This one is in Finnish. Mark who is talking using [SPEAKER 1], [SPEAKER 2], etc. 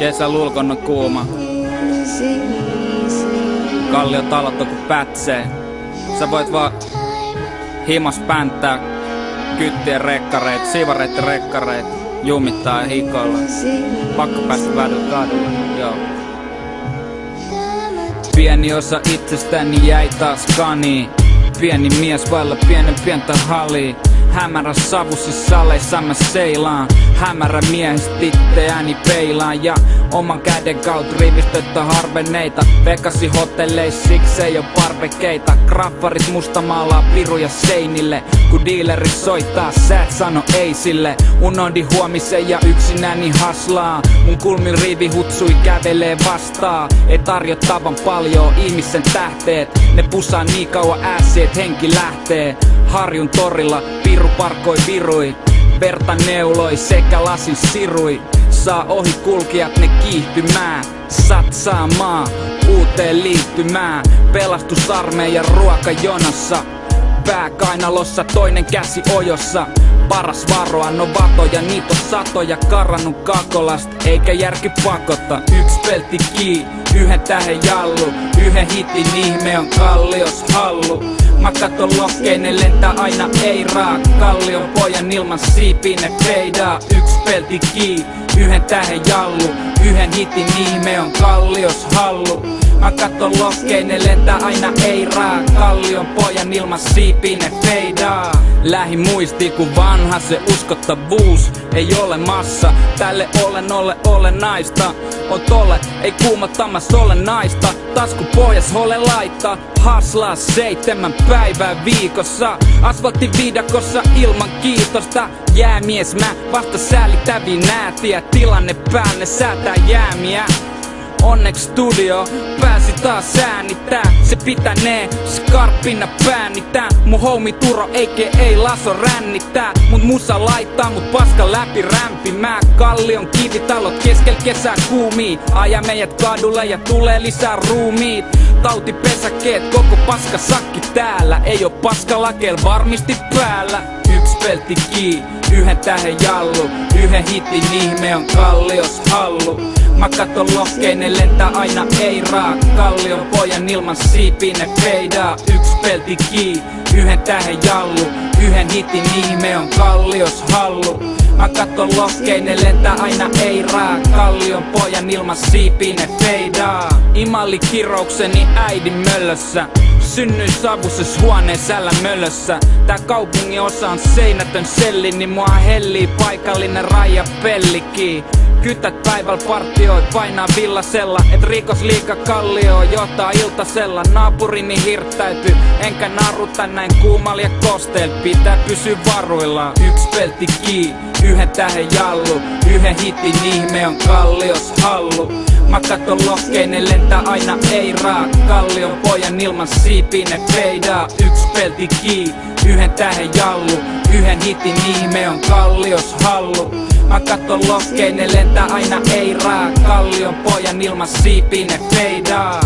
[SPEAKER 1] Kesällä ulkona kuuma. Kallio talotto ku pätsee. Sä voit vaan himas pänttää kyttien rekkareit, siivareitten rekkareit, jumittaa ja hikoilla. Pakko päästä vädyllä kadulla, joo. Pieni osa itsestäni jäi taas kaniin. Pieni mies vailla pientä halii. Hämärä savusissa saleissa mä seilaan. Hämärä miehistä itteäni peilaan. Ja oman käden kautta rivistöttä harveneita. Vekasi hotelleissa siksi ei oo parvekeita. Graffarit musta maalaa piruja seinille. Kun dealeri soittaa sä et sano ei sille. Unohdin huomisen ja yksinäni haslaa. Mun kulmin rivi hutsui kävelee vastaan. Ei tarjottavan paljon ihmisen tähteet. Ne pusaa niin kauan ääsi et henki lähtee. Harjun torilla piru parkoi virui. Verta neuloi sekä lasin sirui. Saa ohi kulkijat ne kiihtymään. Satsaamaan uuteen liittymään. Pelastusarmeijan ruokajonossa. Pää kainalossa, toinen käsi ojossa. Paras varoa, no vatoja, niitä on satoja. Karannut Kakolasta, eikä järki pakota. Yks pelti kii, yhden tähen jallu. Yhden hitin ihme on Kallios hallu. Mä katon lokkein, ne lentää aina ei raa. Kallion pojan ilman siipiin ne feidaa. Yks pelti kii, yhden tähen jallu. Yhden hitin ihme on Kallios hallu. Mä katon lokkein, ne lentää aina ei raa. Kallion pojan ilman siipiin ne feidaa. Lähi muistii kun vanha se uskottavuus ei ole massa. Tälle ole naista. On tolle, ei kuumottamas ole naista. Tasku pohjas hole laittaa. Haslaa 7 päivää viikossa. Asfalttiviidakossa ilman kiitosta. Jäämies mä vasta säälittäviin näätiä. Tilanne päälle säätää jäämiä. Onneks studio pääsi taas äänittää. Se pitänee skarppina päänitää. Mun homi Turo ei Laso rännittää. Mut musa laittaa mut paska läpi rämpimää. Kallion kivitalot keskel kesää kuumii. Aja meidät kadulle ja tulee lisää ruumiit. Tautipesäkkeet koko paska sakki täällä. Ei oo paska lakel varmisti päällä. Yks pelti kii, yhden tähen jallu. Yhden hitin ihme on Kallios hallu. Mä katon lokkein, ne lentää aina ei raa. Kallion pojan ilman siipiin ne feidaa. Yks pelti kii, yhden tähen jallu. Yhden hitin ihme on Kallios hallu. Mä katon lokkein, ne lentää aina ei raa. Kallion pojan ilman siipiin ne feidaa. Imalli kiroukseni äidin möllössä. Synnyin savusessa huoneen mölössä. Tää kaupungin osa on seinätön selli, niin mua hellii paikallinen raija pellikii. Kytät päiväl partioi painaa villasella. Et rikosliiga Kallio johtaa iltasella. Naapurini hirttäytyy, enkä naruta näin kuumal ja kosteel. Pitää pysyä varuillaan. Yks pelti kii, yhden tähen jallu. Yhden hitin ihme on Kallios hallu. Mä katon lokkein, ne lentää aina ei raa. Kallion pojan ilman siipiin ne feidaa. Yks pelti kii, yhden tähen jallu. Yhden hitin ihme on Kallios hallu. Mä katon lokkein, ne lentää aina ei raa. Kallion pojan ilman siipiin ne feidaa.